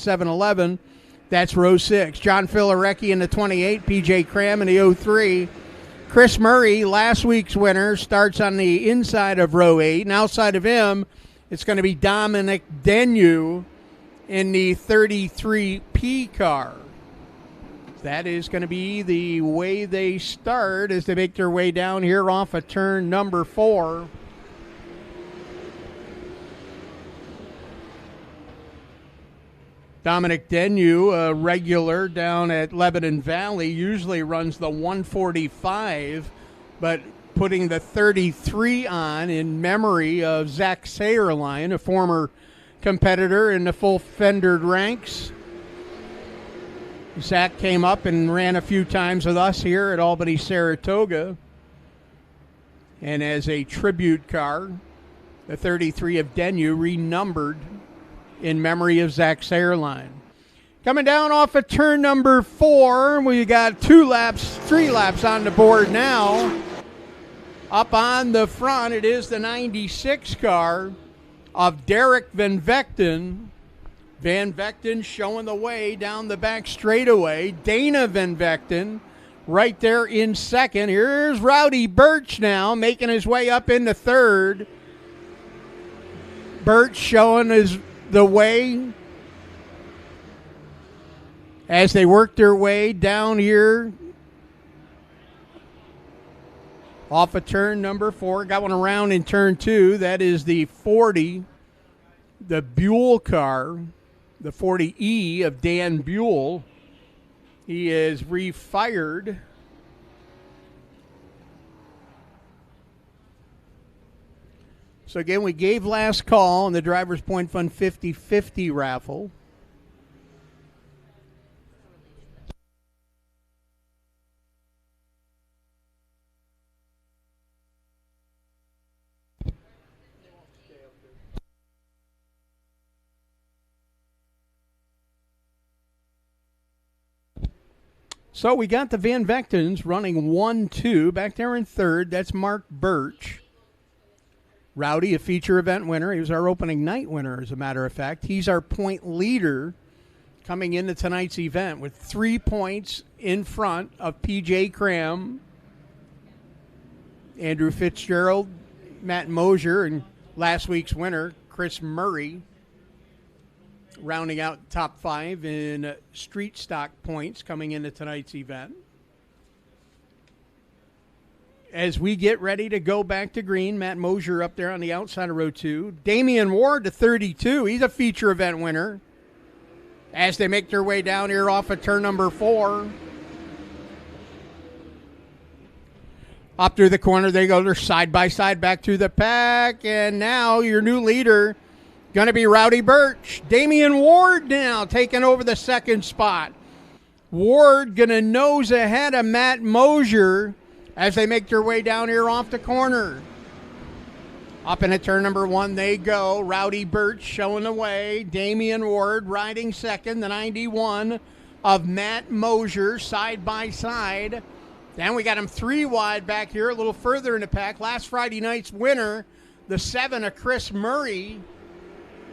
the 7-Eleven. That's row 6. John Filarecki in the 28, PJ Cram in the 03. Chris Murray, last week's winner, starts on the inside of row 8. And outside of him, it's going to be Dominic Denyu in the 33P car. That is going to be the way they start as they make their way down here off of turn number 4. Dominic Denyu, a regular down at Lebanon Valley, usually runs the 145, but putting the 33 on in memory of Zach Sayerline, a former competitor in the full fendered ranks. Zach came up and ran a few times with us here at Albany, Saratoga. And as a tribute car, the 33 of Denyu renumbered in memory of Zach Sayerline. Coming down off of turn number 4, we got 3 laps on the board now. Up on the front, it is the 96 car of Derek Van Vechten. Van Vechten showing the way down the back straightaway. Dana Van Vechten right there in second. Here's Rowdy Birch now making his way up into third. Birch showing the way as they work their way down here off of turn number 4. Got one around in turn 2. That is the 40, the Buell car, the 40E of Dan Buell. He is refired. So again, we gave last call on the Drivers Point Fund 50-50 raffle. So we got the Van Vechtens running 1-2. Back there in third, that's Mark Birch. Rowdy, a feature event winner. He was our opening night winner, as a matter of fact. He's our point leader coming into tonight's event with 3 points in front of PJ Cram, Andrew Fitzgerald, Matt Mosier, and last week's winner, Chris Murray, rounding out top 5 in street stock points coming into tonight's event. As we get ready to go back to green, Matt Mosier up there on the outside of row 2. Damian Ward to 32. He's a feature event winner. As they make their way down here off of turn number 4. Up through the corner they go. They're side by side back through the pack. And now your new leader going to be Rowdy Birch. Damian Ward now taking over the second spot. Ward going to nose ahead of Matt Mosier as they make their way down here off the corner. Up into turn number 1 they go. Rowdy Birch showing the way. Damian Ward riding second. The 91 of Matt Mosier side by side. Then we got him 3 wide back here, a little further in the pack. Last Friday night's winner, the 7 of Chris Murray.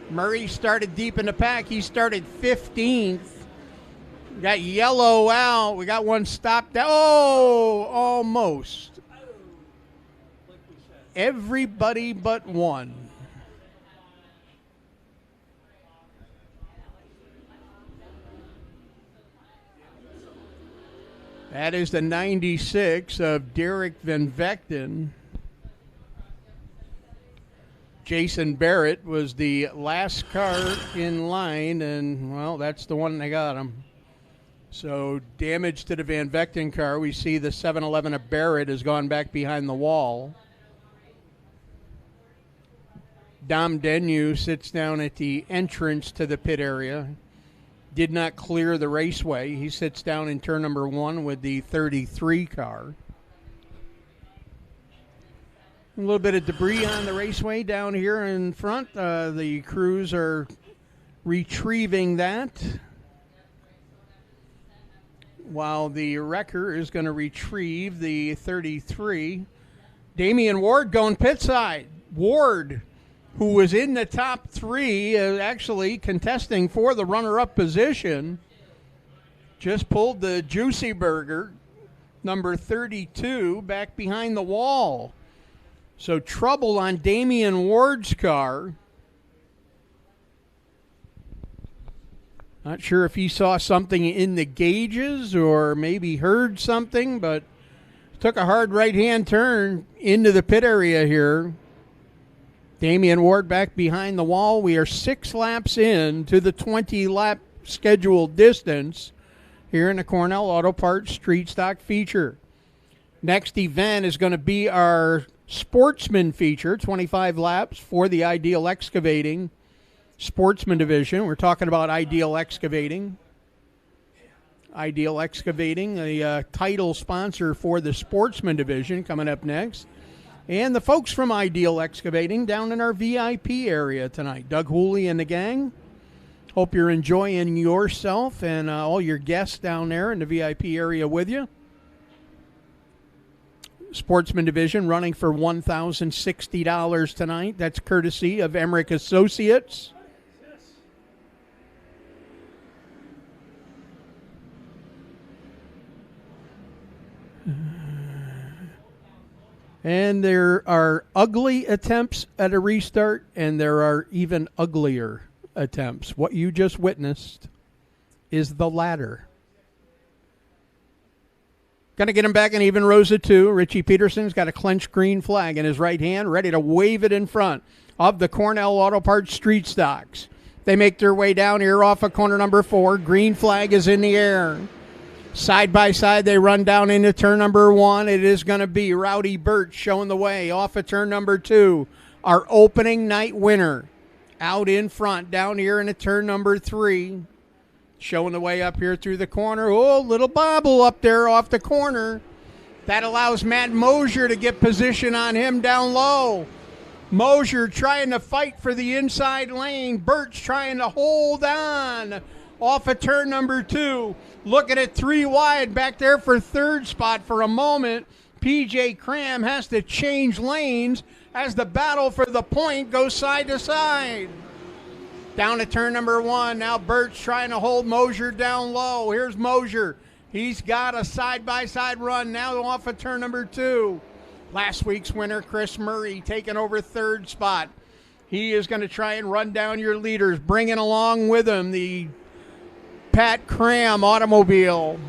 Murray started deep in the pack. He started 15th. We got yellow out. We got one stopped. Oh, almost. Everybody but one. That is the 96 of Derek Van Vechten. Jason Barrett was the last car in line, and, well, that's the one they got him. So damage to the Van Vechten car. We see the 7-Eleven of Barrett has gone back behind the wall. Dom Denyu sits down at the entrance to the pit area. Did not clear the raceway. He sits down in turn number 1 with the 33 car. A little bit of debris on the raceway down here in front. The crews are retrieving that, while the wrecker is going to retrieve the 33. Damian Ward going pit side. Ward who was in the top three, actually contesting for the runner-up position, just pulled the Juicy Burger, number 32, back behind the wall. So trouble on Damian Ward's car. Not sure if he saw something in the gauges or maybe heard something, but took a hard right-hand turn into the pit area here. Damian Ward back behind the wall. We are 6 laps in to the 20-lap scheduled distance here in the Cornell Auto Parts Street Stock feature. Next event is going to be our Sportsman feature, 25 laps for the Ideal Excavating Sportsman division. We're talking about Ideal Excavating. Ideal Excavating, a title sponsor for the Sportsman division, coming up next. And the folks from Ideal Excavating down in our VIP area tonight. Doug Hooley and the gang. Hope you're enjoying yourself and all your guests down there in the VIP area with you. Sportsman division running for $1,060 tonight. That's courtesy of Emmerich Associates. And there are ugly attempts at a restart, and there are even uglier attempts. What you just witnessed is the latter. Going to get him back in even rows of 2. Richie Peterson's got a clenched green flag in his right hand, ready to wave it in front of the Cornell Auto Parts Street Stocks. They make their way down here off of corner number 4. Green flag is in the air. Side by side, they run down into turn number 1. It is going to be Rowdy Birch showing the way off of turn number 2. Our opening night winner out in front down here into turn number 3. Showing the way up here through the corner. Oh, little bobble up there off the corner. That allows Matt Mosier to get position on him down low. Mosier trying to fight for the inside lane. Birch trying to hold on off of turn number 2. Looking at 3 wide back there for third spot for a moment. PJ Cram has to change lanes as the battle for the point goes side to side. Down to turn number 1. Now Birch trying to hold Mosier down low. Here's Mosier. He's got a side-by-side run now off of turn number 2. Last week's winner, Chris Murray, taking over third spot. He is going to try and run down your leaders, bringing along with him the Pat Cram automobile.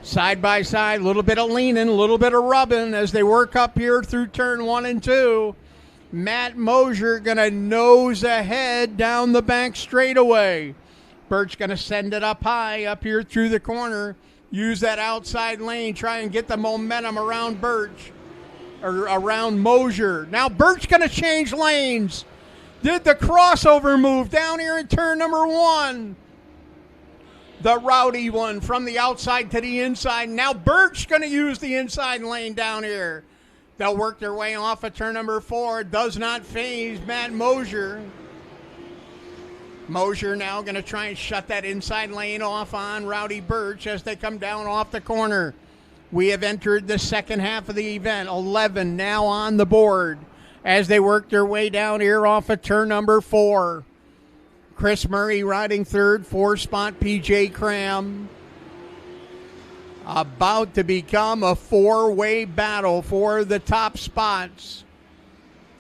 Side by side, a little bit of leaning, a little bit of rubbing as they work up here through turn 1 and 2. Matt Mosier going to nose ahead down the back straightaway. Birch going to send it up high up here through the corner. Use that outside lane, try and get the momentum around Birch, or around Mosier. Now Birch going to change lanes. Did the crossover move down here in turn number 1. The Rowdy one from the outside to the inside. Now Birch going to use the inside lane down here. They'll work their way off of turn number 4. Does not phase Matt Mosier. Mosier now going to try and shut that inside lane off on Rowdy Birch as they come down off the corner. We have entered the second half of the event. 11 now on the board as they work their way down here off of turn number 4. Chris Murray riding third, 4-spot PJ Cram. About to become a 4-way battle for the top spots.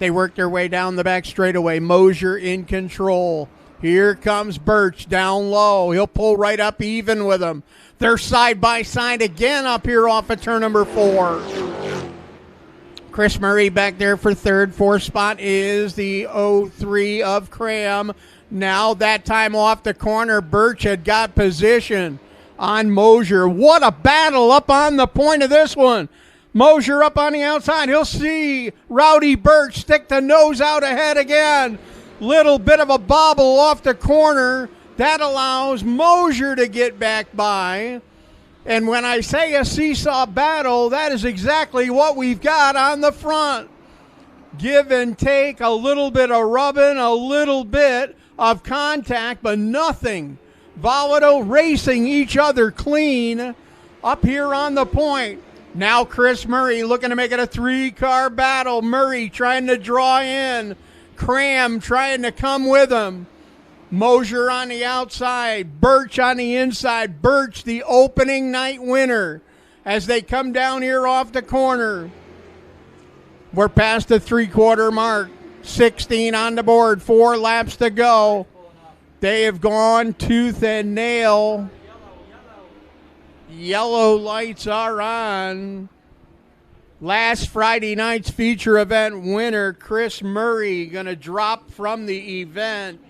They work their way down the back straightaway. Mosier in control. Here comes Birch down low. He'll pull right up even with him. They're side by side again up here off of turn number 4. Chris Murray back there for third. 4-spot is the 03 of Cram. Now that time off the corner, Birch had got position on Mosier. What a battle up on the point of this one. Mosier up on the outside. He'll see Rowdy Birch stick the nose out ahead again. Little bit of a bobble off the corner. That allows Mosier to get back by. And when I say a seesaw battle, that is exactly what we've got on the front. Give and take, a little bit of rubbing, a little bit of contact, but nothing. Volato racing each other clean up here on the point. Now Chris Murray looking to make it a 3-car battle. Murray trying to draw in. Cram trying to come with him. Mosier on the outside, Birch on the inside. Birch, the opening night winner, as they come down here off the corner. We're past the three-quarter mark. 16 on the board, 4 laps to go. They have gone tooth and nail. Yellow lights are on. Last Friday night's feature event winner, Chris Murray, going to drop from the event.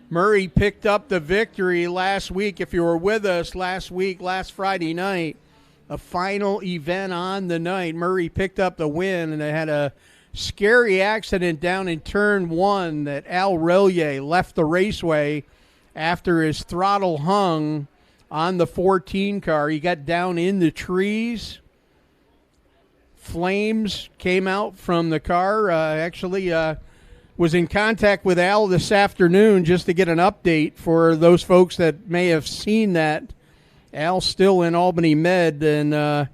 Murray picked up the victory last week. If you were with us last Friday night, a final event on the night, Murray picked up the win, and they had a scary accident down in turn 1 that Al Relier left the raceway after his throttle hung on the 14 car. He got down in the trees. Flames came out from the car. Was in contact with Al this afternoon just to get an update for those folks that may have seen that. Al's still in Albany Med and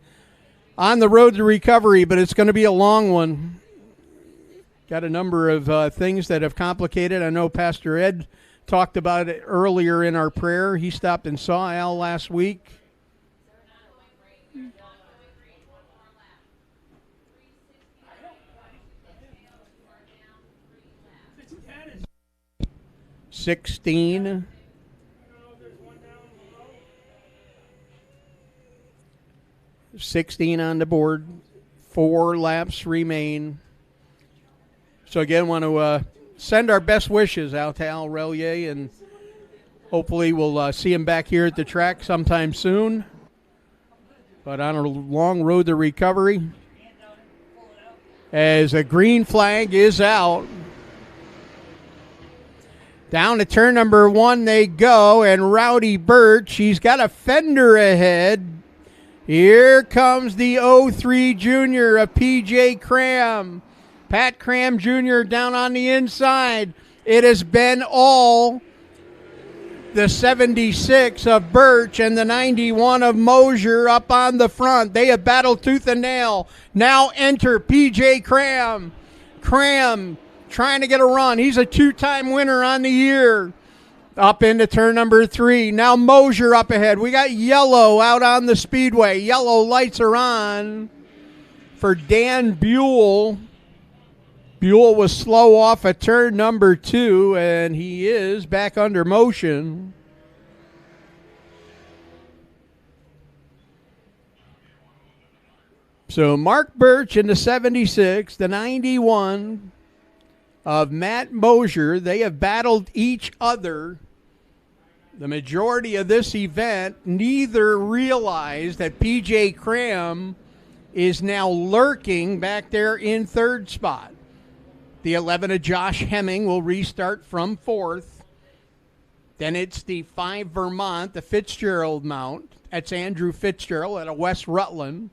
on the road to recovery, but it's going to be a long one. Got a number of things that have complicated. I know Pastor Ed talked about it earlier in our prayer. He stopped and saw Al last week. $16. 16 on the board. 4 laps remain. So again, want to send our best wishes out to Al Relier, and hopefully we'll see him back here at the track sometime soon. But on a long road to recovery, as a green flag is out. Down to turn number 1 they go, and Rowdy Birch, he's got a fender ahead. Here comes the 03 junior of P.J. Cram. Pat Cram Jr. down on the inside. It has been all the 76 of Birch and the 91 of Mosier up on the front. They have battled tooth and nail. Now enter P.J. Cram. Cram trying to get a run. He's a 2-time winner on the year. Up into turn number 3. Now Mosier up ahead. We got yellow out on the speedway. Yellow lights are on for Dan Buell. Buell was slow off at turn number 2, and he is back under motion. So Mark Birch in the 76, the 91 of Matt Mosier. They have battled each other the majority of this event. Neither realized that P.J. Cram is now lurking back there in 3rd spot. The 11 of Josh Hemming will restart from 4th. Then it's the 5 Vermont, the Fitzgerald mount. That's Andrew Fitzgerald out of West Rutland.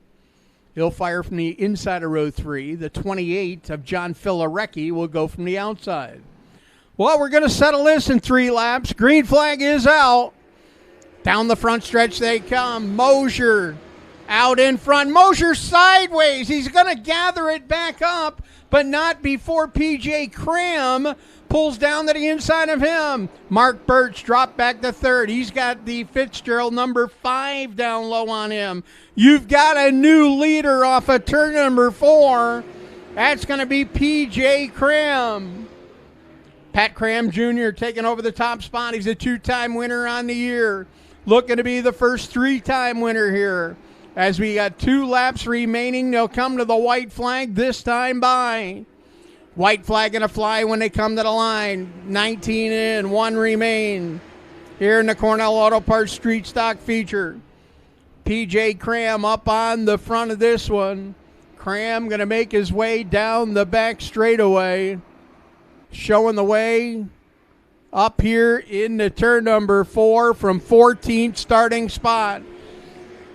He'll fire from the inside of row 3. The 28 of John Filarecki will go from the outside. Well, we're going to settle this in 3 laps. Green flag is out. Down the front stretch they come. Mosier out in front. Mosier sideways. He's going to gather it back up, but not before P.J. Cram pulls down to the inside of him. Mark Birch dropped back to 3rd. He's got the Fitzgerald number 5 down low on him. You've got a new leader off of turn number 4. That's going to be P.J. Cram. Pat Cram Jr. taking over the top spot. He's a 2-time winner on the year. Looking to be the first 3-time winner here. As we got 2 laps remaining, they'll come to the white flag this time by. White flag going to fly when they come to the line. 19 in, 1 remain. Here in the Cornell Auto Parts Street Stock feature. P.J. Cram up on the front of this one. Cram going to make his way down the back straightaway. Showing the way up here in the turn number 4 from 14th starting spot.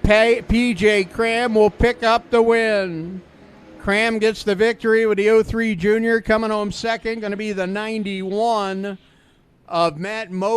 P.J. Cram will pick up the win. Cram gets the victory with the 03 junior coming home second. Going to be the 91 of Matt Mo.